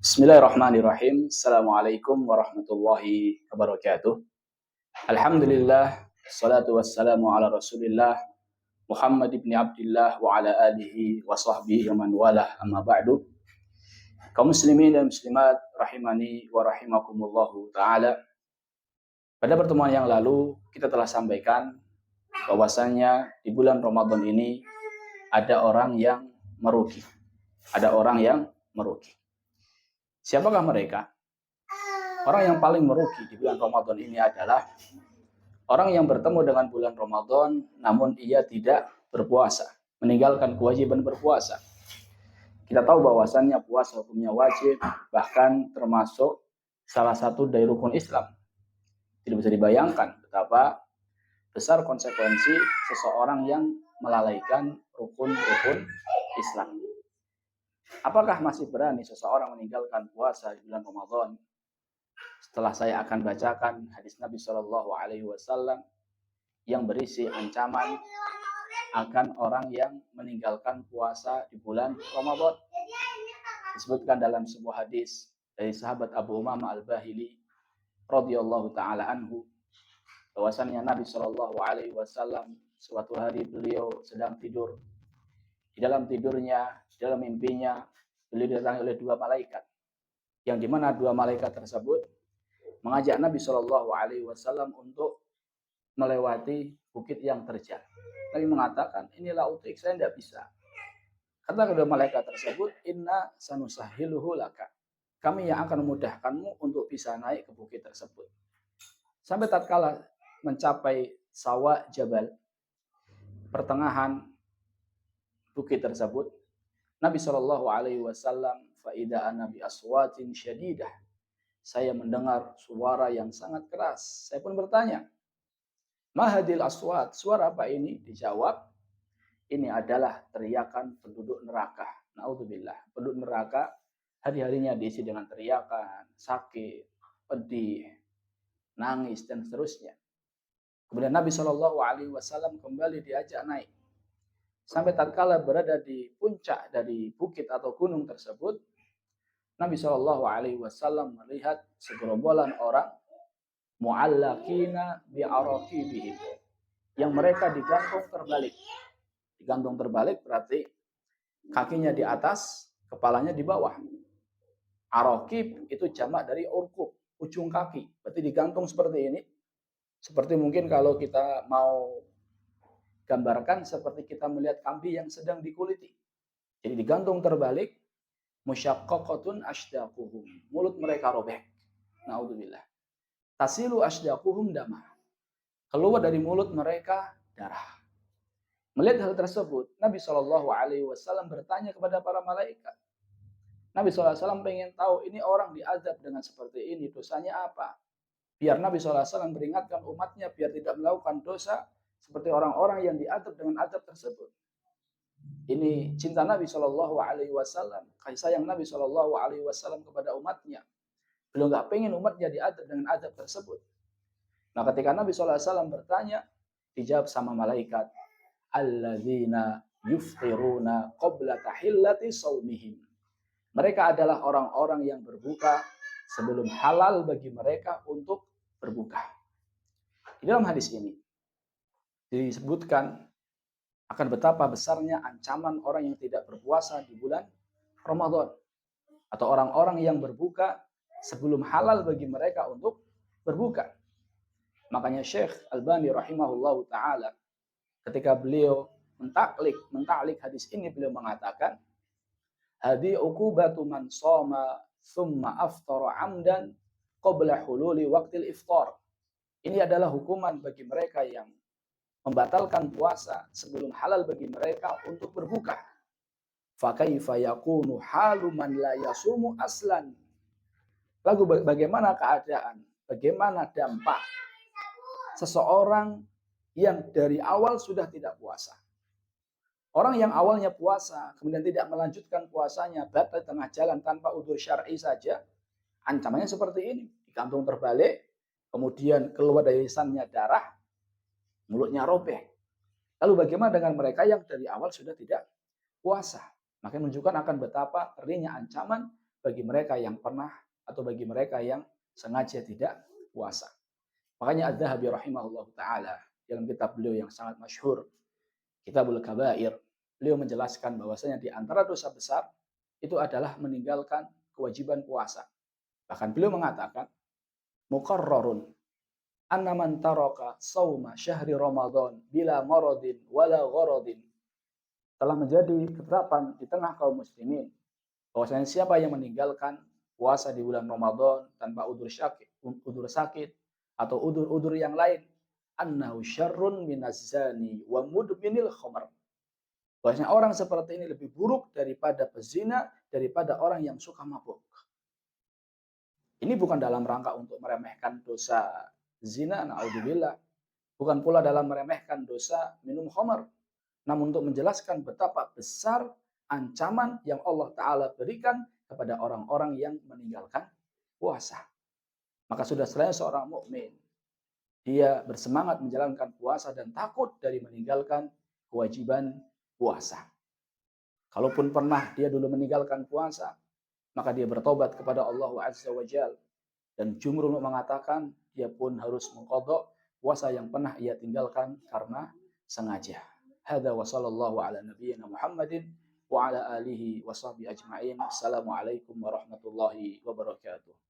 Bismillahirrahmanirrahim. Assalamualaikum warahmatullahi wabarakatuh. Alhamdulillah, salatu wassalamu ala rasulillah, Muhammad ibn Abdullah wa ala alihi wa sahbihi wa man walah, amma ba'du. Kaum muslimin dan muslimat rahimani wa rahimakumullahu ta'ala. Pada pertemuan yang lalu kita telah sampaikan bahwasanya di bulan Ramadan ini ada orang yang merugi. Ada orang yang merugi. Siapakah mereka? Orang yang paling merugi di bulan Ramadan ini adalah orang yang bertemu dengan bulan Ramadan namun ia tidak berpuasa, meninggalkan kewajiban berpuasa. Kita tahu bahwasannya puasa hukumnya wajib, bahkan termasuk salah satu dari rukun Islam. Tidak bisa dibayangkan betapa besar konsekuensi seseorang yang melalaikan rukun-rukun Islam. Apakah masih berani seseorang meninggalkan puasa di bulan Ramadan? Setelah saya akan bacakan hadis Nabi Shallallahu Alaihi Wasallam yang berisi ancaman akan orang yang meninggalkan puasa di bulan Ramadan. Disebutkan dalam sebuah hadis dari sahabat Abu Umamah Al-Bahili radhiyallahu taala anhu, bahwasannya Nabi Shallallahu Alaihi Wasallam suatu hari beliau sedang tidur. Di dalam tidurnya, di dalam mimpinya, beliau didatangi oleh dua malaikat, yang dimana dua malaikat tersebut mengajak Nabi Shallallahu Alaihi Wasallam untuk melewati bukit yang terjal. Nabi mengatakan, inilah utik, saya tidak bisa. Kata kedua malaikat tersebut, inna sanusahiluhu laka. Kami yang akan memudahkanmu untuk bisa naik ke bukit tersebut. Sampai tatkala mencapai sawa jabal, pertengahan bukit tersebut, Nabi Shallallahu Alaihi Wasallam faida ana bi aswatin syadidah. Saya mendengar suara yang sangat keras. Saya pun bertanya, mahadil aswat, suara apa ini? Dijawab, ini adalah teriakan penduduk neraka. Naudzubillah, penduduk neraka hari-harinya diisi dengan teriakan, sakit, pedih, nangis dan seterusnya. Kemudian Nabi Shallallahu Alaihi Wasallam kembali diajak naik. Sampai tatkala berada di puncak dari bukit atau gunung tersebut, Nabi Shallallahu Alaihi Wasallam melihat segerombolan orang muallakina bi'araqibihim, yang mereka digantung terbalik. Digantung terbalik berarti kakinya di atas, kepalanya di bawah. Araqib itu jamak dari urqub, ujung kaki. Berarti digantung seperti ini. Seperti mungkin kalau kita mau gambarkan seperti kita melihat kambing yang sedang dikuliti. Jadi digantung terbalik, musyaqqaqatun ashdaquhum. Mulut mereka robek. Naudzubillah. Tasilu ashdaquhum dama. Keluar dari mulut mereka darah. Melihat hal tersebut, Nabi Shallallahu Alaihi Wasallam bertanya kepada para malaikat. Nabi SAW pengen tahu ini orang diazab dengan seperti ini, dosanya apa? Biar Nabi SAW beringatkan umatnya biar tidak melakukan dosa seperti orang-orang yang diazab dengan azab tersebut. Ini cinta Nabi Shallallahu Alaihi Wasallam, kasih sayang Nabi Shallallahu Alaihi Wasallam kepada umatnya. Beliau nggak pengen umatnya diazab dengan azab tersebut. Nah, ketika Nabi SAW bertanya, dijawab sama malaikat, alladzina yuftiruna qabla tahillati saumihim. Mereka adalah orang-orang yang berbuka sebelum halal bagi mereka untuk berbuka. Di dalam hadis ini disebutkan akan betapa besarnya ancaman orang yang tidak berpuasa di bulan Ramadan, atau orang-orang yang berbuka sebelum halal bagi mereka untuk berbuka. Makanya Syekh Albani rahimahullahu ta'ala ketika beliau mentaklik hadis ini, beliau mengatakan, hadi uqubatu man shoma thumma aftara amdan qabla hululi waqtil iftar. Ini adalah hukuman bagi mereka yang membatalkan puasa sebelum halal bagi mereka untuk berbuka. Fa kaifa yakunu halu man la yasumu aslan. Lalu bagaimana keadaan, bagaimana dampak seseorang yang dari awal sudah tidak puasa? Orang yang awalnya puasa, kemudian tidak melanjutkan puasanya, batal tengah jalan tanpa udzur syar'i saja, ancamannya seperti ini. Digantung terbalik, kemudian keluar dari lisannya darah, mulutnya robek. Lalu bagaimana dengan mereka yang dari awal sudah tidak puasa? Maka menunjukkan akan betapa ngerinya ancaman bagi mereka yang pernah atau bagi mereka yang sengaja tidak puasa. Makanya Az-Zahabi rahimahullah taala dalam kitab beliau yang sangat masyhur, Kitabul Kabair, beliau menjelaskan bahwasanya di antara dosa besar itu adalah meninggalkan kewajiban puasa. Bahkan beliau mengatakan, muqarrarun anna man taraka sauma syahri Ramadan bila maradin wala gharadin. Telah menjadi ketetapan di tengah kaum muslimin bahwasanya siapa yang meninggalkan puasa di bulan Ramadan tanpa udur sakit atau udur-udur yang lain, annahu syarrun minaz zani wa mudminil khamr. Bahwasanya orang seperti ini lebih buruk daripada pezina, daripada orang yang suka mabuk. Ini bukan dalam rangka untuk meremehkan dosa zina, naudzubillah. Bukan pula dalam meremehkan dosa minum khamar. Namun untuk menjelaskan betapa besar ancaman yang Allah Ta'ala berikan kepada orang-orang yang meninggalkan puasa. Maka sudah selesai seorang mukmin, dia bersemangat menjalankan puasa dan takut dari meninggalkan kewajiban puasa. Kalaupun pernah dia dulu meninggalkan puasa, maka dia bertobat kepada Allah Azza wa Jalla. Dan jumhur mengatakan dia pun harus mengqadha puasa yang pernah ia tinggalkan karena sengaja. Hadza wa sallallahu ala nabiyyina Muhammadin wa ala alihi wa sahbihi ajma'in. Assalamualaikum warahmatullahi wabarakatuh.